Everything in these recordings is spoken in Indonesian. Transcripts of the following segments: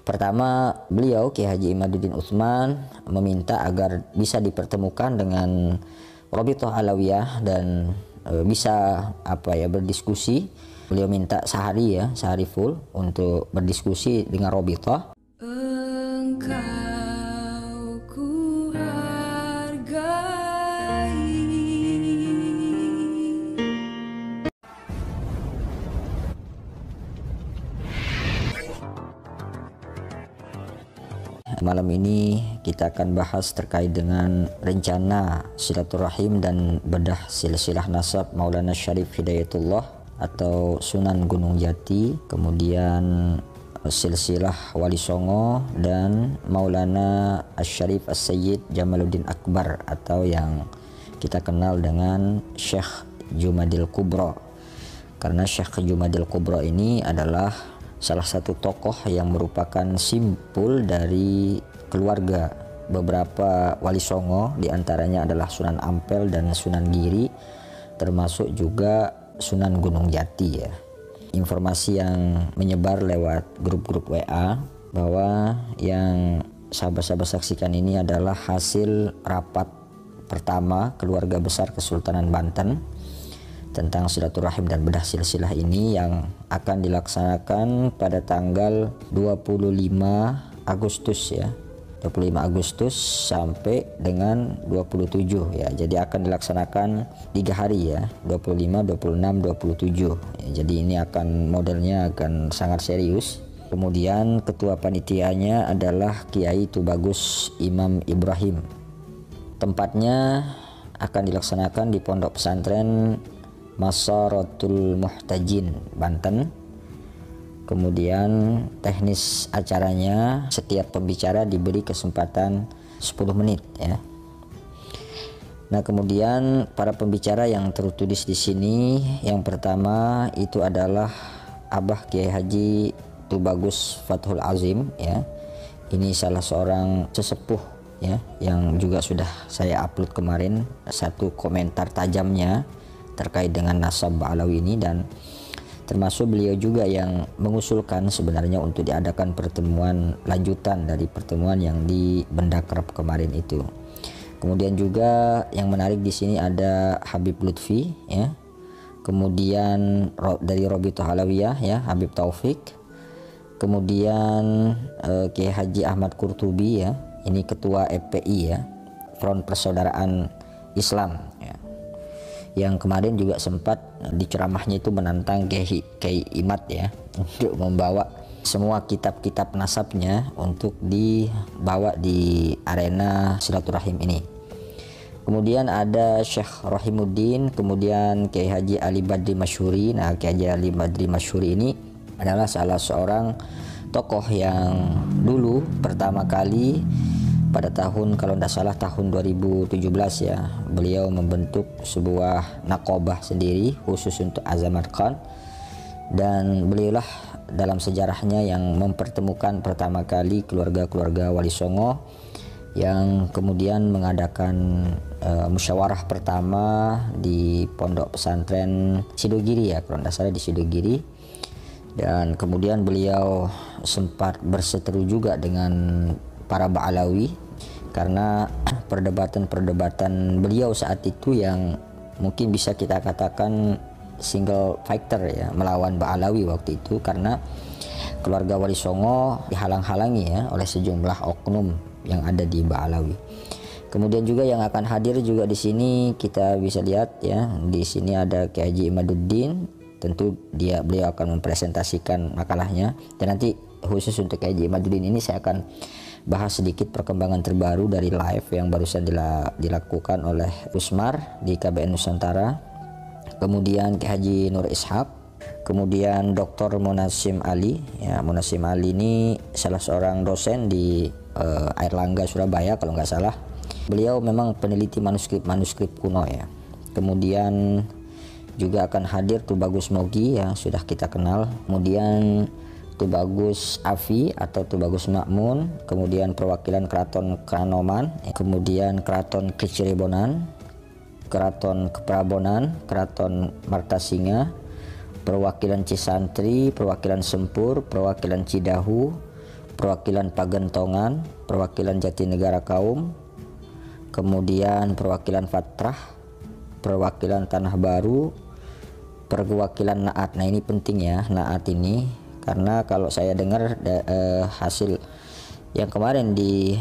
Pertama, beliau Kiai Haji Imaduddin Utsman meminta agar bisa dipertemukan dengan Rabithah Alawiyah dan bisa berdiskusi. Beliau minta sehari full untuk berdiskusi dengan Rabithah. Engkau ku hargai. Malam ini kita akan bahas terkait dengan rencana silaturahim dan bedah silsilah nasab Maulana Syarif Hidayatullah atau Sunan Gunung Jati, kemudian silsilah Wali Songo dan Maulana Asy-Syarif As-Sayyid Jamaluddin Akbar atau yang kita kenal dengan Syekh Jumadil Kubro. Karena Syekh Jumadil Kubro ini adalah salah satu tokoh yang merupakan simpul dari keluarga beberapa Wali Songo, diantaranya adalah Sunan Ampel dan Sunan Giri, termasuk juga Sunan Gunung Jati ya. Informasi yang menyebar lewat grup-grup WA bahwa yang sahabat-sahabat saksikan ini adalah hasil rapat pertama keluarga besar Kesultanan Banten tentang silaturahim dan bedah silsilah ini yang akan dilaksanakan pada tanggal 25 Agustus ya. 25 Agustus sampai dengan 27 ya. Jadi akan dilaksanakan 3 hari ya, 25, 26, 27 ya. Jadi ini akan modelnya akan sangat serius. Kemudian ketua panitianya adalah Kiai Tubagus Imam Ibrahim. Tempatnya akan dilaksanakan di Pondok Pesantren Masaratul Muhtajin, Banten. Kemudian teknis acaranya, setiap pembicara diberi kesempatan 10 menit ya. Nah, kemudian para pembicara yang tertulis di sini, yang pertama itu adalah Abah Kiai Haji Tubagus Fathul Azim ya. Ini salah seorang sesepuh ya, yang juga sudah saya upload kemarin satu komentar tajamnya terkait dengan nasab Ba'alawi ini, dan termasuk beliau juga yang mengusulkan sebenarnya untuk diadakan pertemuan lanjutan dari pertemuan yang di Benda Kerep kemarin itu. Kemudian juga yang menarik di sini ada Habib Lutfi ya. Kemudian dari Rabithah Alawiyah ya, Habib Taufik. Kemudian Kiai Haji Ahmad Qurtubi ya. Ini ketua FPI ya, Front Persaudaraan Islam ya. Yang kemarin juga sempat di ceramahnya itu menantang Kiai Imad ya untuk membawa semua kitab-kitab nasabnya untuk dibawa di arena silaturahim ini. Kemudian ada Syekh Rahimuddin, kemudian Kiai Haji Ali Badri Masyhuri. Nah, Kiai Haji Ali Badri Masyhuri ini adalah salah seorang tokoh yang dulu pertama kali pada tahun, kalau tidak salah tahun 2017 ya, beliau membentuk sebuah nakobah sendiri khusus untuk Azamat Khan, dan beliaulah dalam sejarahnya yang mempertemukan pertama kali keluarga-keluarga Wali Songo yang kemudian mengadakan musyawarah pertama di Pondok Pesantren Sidogiri ya, kalau tidak salah di Sidogiri. Dan kemudian beliau sempat berseteru juga dengan para Ba'alawi karena perdebatan beliau saat itu yang mungkin bisa kita katakan single fighter ya, melawan Ba'alawi waktu itu, karena keluarga Wali Songo dihalang-halangi ya oleh sejumlah oknum yang ada di Ba'alawi. Kemudian juga yang akan hadir juga di sini kita bisa lihat ya, di sini ada Kiai Haji Imaduddin. Tentu beliau akan mempresentasikan makalahnya, dan nanti khusus untuk Kiai Haji Imaduddin ini saya akan bahas sedikit perkembangan terbaru dari live yang barusan dilakukan oleh Usmar di KBN Nusantara. Kemudian Kiai Haji Nur Ishaq, kemudian Dr. Munasim Ali ya. Munasim Ali ini salah seorang dosen di Airlangga Surabaya kalau nggak salah. Beliau memang peneliti manuskrip kuno ya. Kemudian juga akan hadir Tubagus Mogi yang sudah kita kenal, kemudian Tubagus Afi atau Tubagus Makmun, kemudian perwakilan Keraton Kanoman, kemudian Keraton Keciribonan, Keraton Keprabonan, Keraton Martasinga, perwakilan Cisantri, perwakilan Sempur, perwakilan Cidahu, perwakilan Pagentongan, perwakilan Jatinegara Kaum, kemudian perwakilan Fatrah, perwakilan Tanah Baru, perwakilan Naat. Nah ini penting ya, Naat ini, karena kalau saya dengar hasil yang kemarin di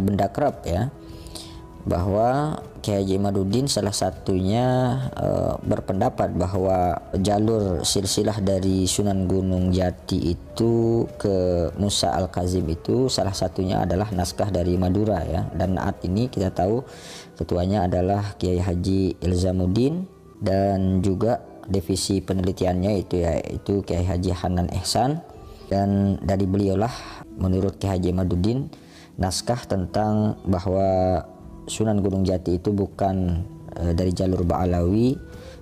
Bendakrab ya, bahwa Kiai Haji Imaduddin salah satunya berpendapat bahwa jalur silsilah dari Sunan Gunung Jati itu ke Musa Al-Kazim itu salah satunya adalah naskah dari Madura ya. Dan Naat ini kita tahu ketuanya adalah Kiai Haji Ilzamuddin, dan juga divisi penelitiannya itu Kiai Haji Hanan Ehsan. Dan dari beliaulah menurut Kiai Haji Imaduddin naskah tentang bahwa Sunan Gunung Jati itu bukan dari jalur Ba'alawi,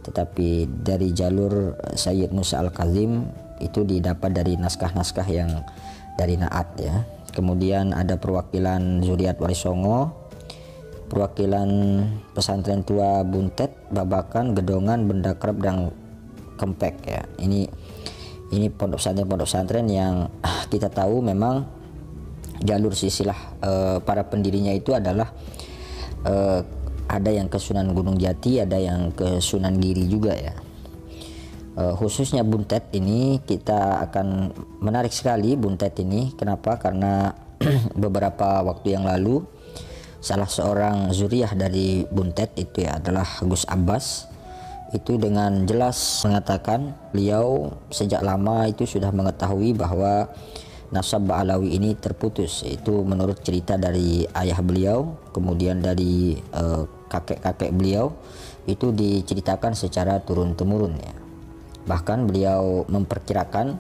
tetapi dari jalur Sayyid Musa Al-Kazim, itu didapat dari naskah-naskah yang dari Naat ya. Kemudian ada perwakilan Zuriat Wali Songo, perwakilan pesantren tua Buntet, Babakan, Gedongan, Bendakrab, dan Kempek ya. Ini pondok pesantren yang kita tahu memang jalur silsilah para pendirinya itu adalah ada yang ke Sunan Gunung Jati, ada yang ke Sunan Giri juga ya. Khususnya Buntet ini kita akan menarik sekali Buntet ini. Kenapa? Karena beberapa waktu yang lalu salah seorang zuriyah dari Buntet itu ya adalah Gus Abbas, itu dengan jelas mengatakan beliau sejak lama itu sudah mengetahui bahwa nasab Ba'alawi ini terputus. Itu menurut cerita dari ayah beliau, kemudian dari kakek-kakek beliau, itu diceritakan secara turun-temurun ya. Bahkan beliau memperkirakan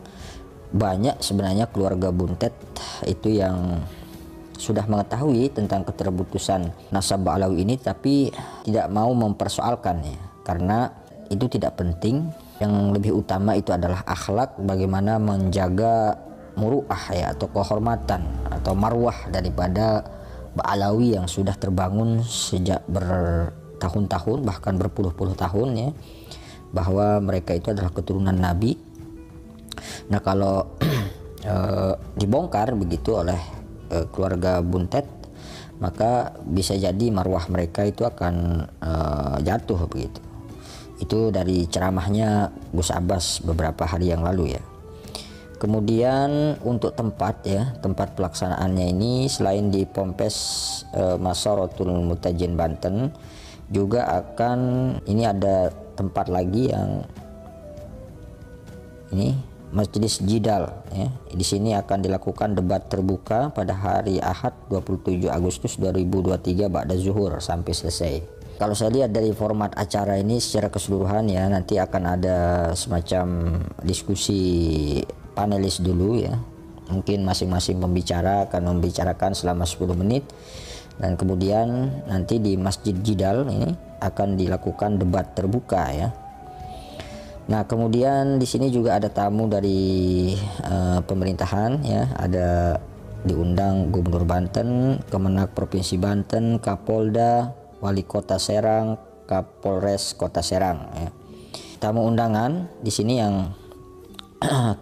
banyak sebenarnya keluarga Buntet itu yang sudah mengetahui tentang keterputusan nasab Ba'alawi ini, tapi tidak mau mempersoalkan ya, karena itu tidak penting. Yang lebih utama itu adalah akhlak, bagaimana menjaga muru'ah ya, atau kehormatan atau marwah daripada Ba'alawi yang sudah terbangun sejak bertahun-tahun, bahkan berpuluh-puluh tahun ya, bahwa mereka itu adalah keturunan Nabi. Nah kalau dibongkar begitu oleh keluarga Buntet, maka bisa jadi marwah mereka itu akan jatuh begitu. Itu dari ceramahnya Gus Abbas beberapa hari yang lalu ya. Kemudian untuk tempat pelaksanaannya ini selain di Pompes Masaratul Mutajin Banten, juga akan ini ada tempat lagi yang ini Majelis Jidal ya. Di sini akan dilakukan debat terbuka pada hari Ahad 27 Agustus 2023 ba'da zuhur sampai selesai. Kalau saya lihat dari format acara ini secara keseluruhan ya, nanti akan ada semacam diskusi panelis dulu ya. Mungkin masing-masing pembicara akan membicarakan selama 10 menit, dan kemudian nanti di Masjid Jidal ini akan dilakukan debat terbuka ya. Nah, kemudian di sini juga ada tamu dari pemerintahan ya, ada diundang Gubernur Banten, Kemenak Provinsi Banten, Kapolda, Wali Kota Serang, Kapolres Kota Serang ya. Tamu undangan di sini yang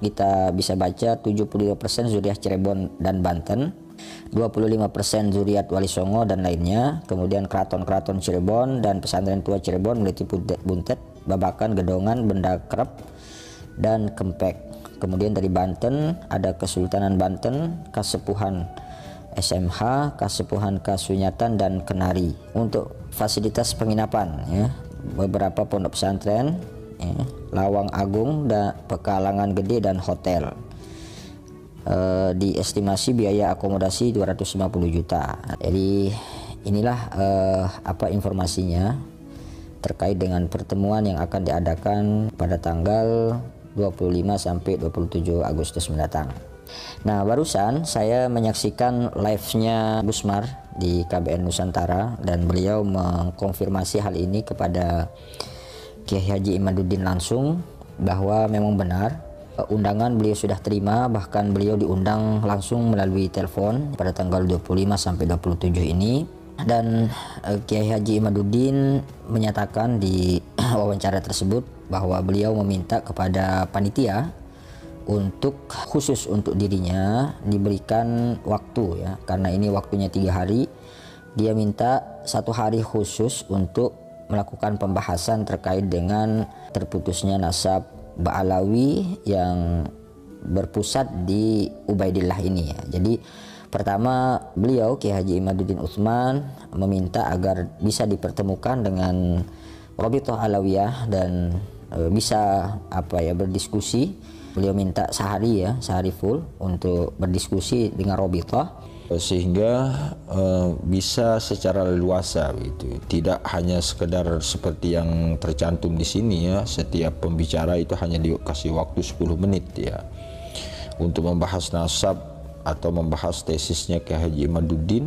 kita bisa baca 75% zuriat Cirebon dan Banten, 25% zuriat Wali Songo dan lainnya, kemudian keraton-keraton Cirebon dan pesantren tua Cirebon meliputi Buntet, Babakan, Gedongan, Bendakrab, dan Kempek. Kemudian dari Banten ada Kesultanan Banten, Kasepuhan SMH, Kasepuhan Kasunyatan, dan Kenari. Untuk fasilitas penginapan ya, beberapa pondok pesantren ya, Lawang Agung, dan Pekalangan Gede, dan hotel. Diestimasi biaya akomodasi 250 juta. Jadi inilah apa informasinya terkait dengan pertemuan yang akan diadakan pada tanggal 25 sampai 27 Agustus mendatang. Nah, barusan saya menyaksikan live-nya Gusmar di KBN Nusantara, dan beliau mengkonfirmasi hal ini kepada Kiai Haji Imaduddin langsung, bahwa memang benar undangan beliau sudah terima, bahkan beliau diundang langsung melalui telepon pada tanggal 25 sampai 27 ini. Dan Kiai Haji Imaduddin menyatakan di wawancara tersebut bahwa beliau meminta kepada panitia untuk khusus untuk dirinya diberikan waktu ya, karena ini waktunya 3 hari. Dia minta 1 hari khusus untuk melakukan pembahasan terkait dengan terputusnya nasab Ba'alawi yang berpusat di Ubaidillah ini ya. Jadi pertama beliau Kiai Haji Imaduddin Utsman meminta agar bisa dipertemukan dengan Rabithah Alawiyah dan bisa berdiskusi. Beliau minta sehari full untuk berdiskusi dengan Rabithah sehingga bisa secara leluasa gitu. Tidak hanya sekedar seperti yang tercantum di sini ya, setiap pembicara itu hanya dikasih waktu 10 menit ya untuk membahas nasab atau membahas tesisnya Kiai Haji Imaduddin.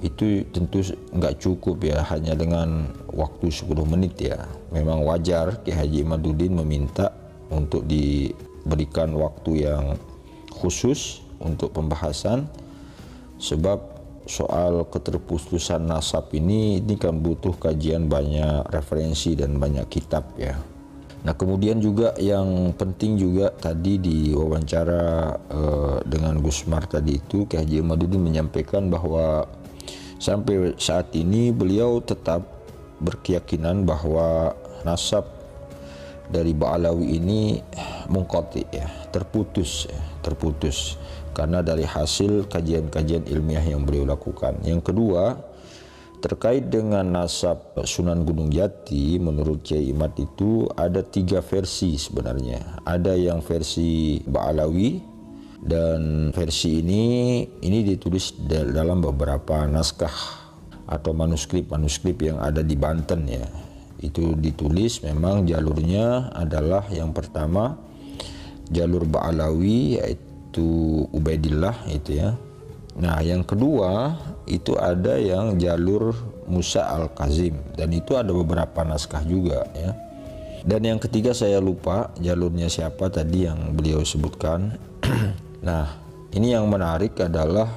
Itu tentu nggak cukup ya hanya dengan waktu 10 menit ya. Memang wajar Kiai Haji Imaduddin meminta untuk diberikan waktu yang khusus untuk pembahasan, sebab soal keterputusan nasab ini kan butuh kajian banyak referensi dan banyak kitab ya. Nah kemudian juga yang penting juga tadi di wawancara dengan Gusmar tadi itu, Kiai Haji Imaduddin menyampaikan bahwa sampai saat ini beliau tetap berkeyakinan bahwa nasab dari Ba'alawi ini munqati ya, terputus karena dari hasil kajian-kajian ilmiah yang beliau lakukan. Yang kedua, terkait dengan nasab Sunan Gunung Jati, menurut Kiai Imad itu ada 3 versi sebenarnya. Ada yang versi Ba'alawi, dan versi ini ditulis dalam beberapa naskah atau manuskrip yang ada di Banten ya. Itu ditulis memang jalurnya adalah yang pertama jalur Ba'alawi yaitu Ubaidillah itu ya. Nah yang kedua itu ada yang jalur Musa Al-Kazim, dan itu ada beberapa naskah juga ya. Dan yang ketiga saya lupa jalurnya siapa tadi yang beliau sebutkan. Nah ini yang menarik adalah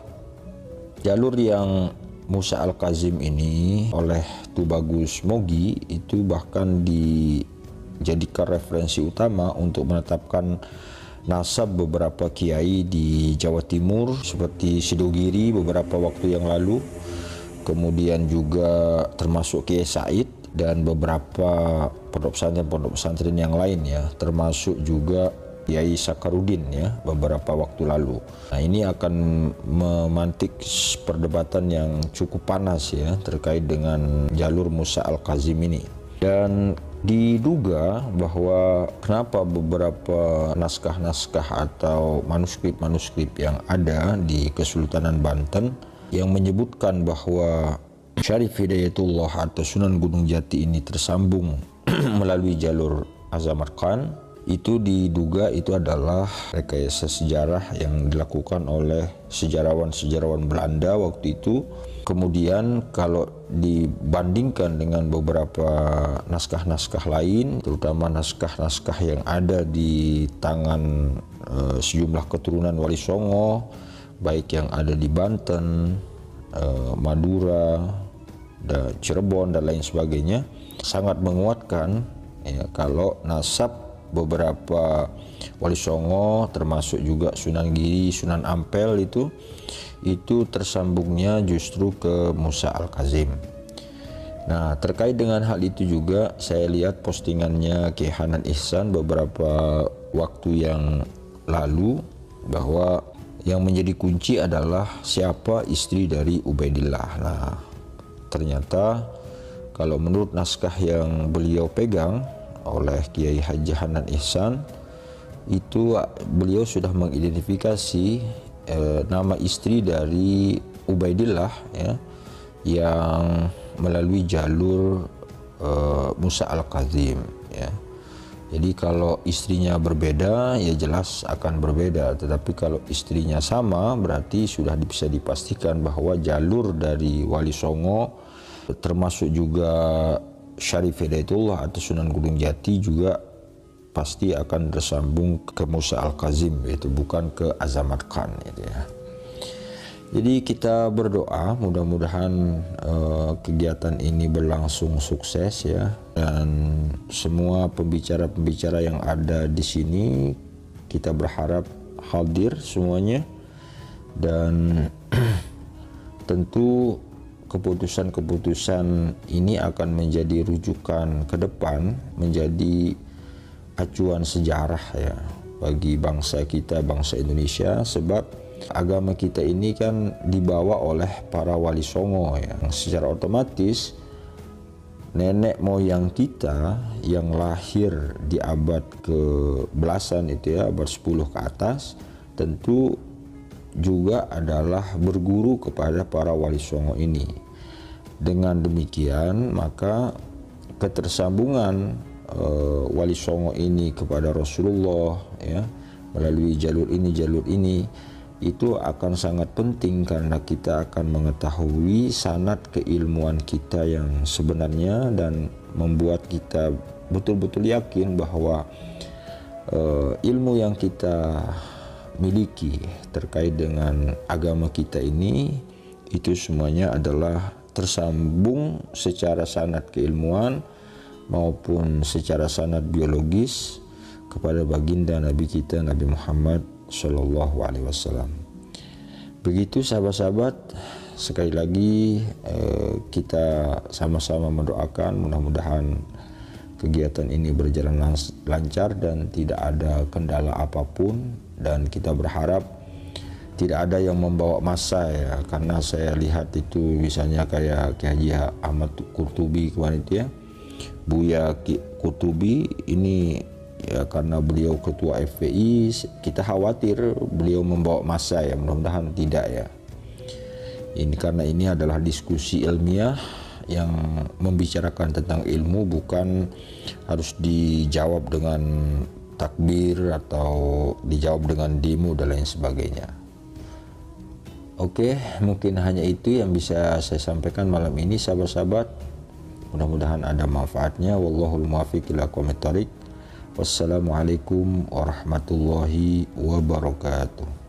jalur yang Musa Al-Kazim ini oleh Tubagus Mogi itu bahkan dijadikan referensi utama untuk menetapkan nasab beberapa kiai di Jawa Timur seperti Sidogiri beberapa waktu yang lalu, kemudian juga termasuk Kiai Said dan beberapa pondok pesantren yang lain ya, termasuk juga Kiai Sakarudin ya beberapa waktu lalu. Nah ini akan memantik perdebatan yang cukup panas ya terkait dengan jalur Musa Al-Kazim ini. Dan diduga bahwa kenapa beberapa naskah-naskah atau manuskrip-manuskrip yang ada di Kesultanan Banten yang menyebutkan bahwa Syarif Hidayatullah atau Sunan Gunung Jati ini tersambung melalui jalur Azamarkan, itu diduga itu adalah rekayasa sejarah yang dilakukan oleh sejarawan-sejarawan Belanda waktu itu. Kemudian kalau dibandingkan dengan beberapa naskah-naskah lain, terutama naskah-naskah yang ada di tangan sejumlah keturunan Wali Songo, baik yang ada di Banten, Madura, dan Cirebon dan lain sebagainya, sangat menguatkan ya, kalau nasab beberapa Wali Songo termasuk juga Sunan Giri, Sunan Ampel itu tersambungnya justru ke Musa Al-Kazim. Nah terkait dengan hal itu juga saya lihat postingannya Kiai Hanan Ihsan beberapa waktu yang lalu bahwa yang menjadi kunci adalah siapa istri dari Ubaidillah. Nah ternyata kalau menurut naskah yang beliau pegang oleh Kiai Haji Hanan Ihsan itu beliau sudah mengidentifikasi nama istri dari Ubaidillah ya, yang melalui jalur Musa Al-Kazim ya. Jadi kalau istrinya berbeda ya jelas akan berbeda, tetapi kalau istrinya sama berarti sudah bisa dipastikan bahwa jalur dari Wali Songo termasuk juga Syarif Hidayatullah atau Sunan Gunung Jati juga pasti akan tersambung ke Musa Al-Kazim, yaitu bukan ke Azamat Khan gitu ya. Jadi kita berdoa mudah-mudahan kegiatan ini berlangsung sukses ya, dan semua pembicara-pembicara yang ada di sini Kita berharap hadir semuanya, dan tentu keputusan-keputusan ini akan menjadi rujukan ke depan, menjadi acuan sejarah ya bagi bangsa kita, bangsa Indonesia, sebab agama kita ini kan dibawa oleh para wali songo yang secara otomatis nenek moyang kita yang lahir di abad ke belasan itu ya, abad 10 ke atas, tentu juga adalah berguru kepada para wali songo ini. Dengan demikian maka ketersambungan wali songo ini kepada Rasulullah ya, melalui jalur ini itu akan sangat penting, karena kita akan mengetahui sanad keilmuan kita yang sebenarnya dan membuat kita betul-betul yakin bahwa ilmu yang kita miliki terkait dengan agama kita ini itu semuanya adalah tersambung secara sanad keilmuan maupun secara sanad biologis kepada baginda Nabi kita Nabi Muhammad Shallallahu Alaihi Wasallam. Begitu sahabat-sahabat, sekali lagi kita sama-sama mendoakan mudah-mudahan kegiatan ini berjalan lancar dan tidak ada kendala apapun, dan kita berharap tidak ada yang membawa massa ya, karena saya lihat itu misalnya kayak Ki Haji Ahmad Qurtubi kemarin itu ya, Buya Qurtubi ini ya, karena beliau ketua FPI, kita khawatir beliau membawa massa ya, mudah-mudahan tidak ya. Ini karena ini adalah diskusi ilmiah yang membicarakan tentang ilmu, bukan harus dijawab dengan takbir atau dijawab dengan demo dan lain sebagainya. Oke, mungkin hanya itu yang bisa saya sampaikan malam ini sahabat-sahabat. Mudah-mudahan ada manfaatnya. Wallahul muwaffiq ila aqwamit thoriq. Wassalamualaikum warahmatullahi wabarakatuh.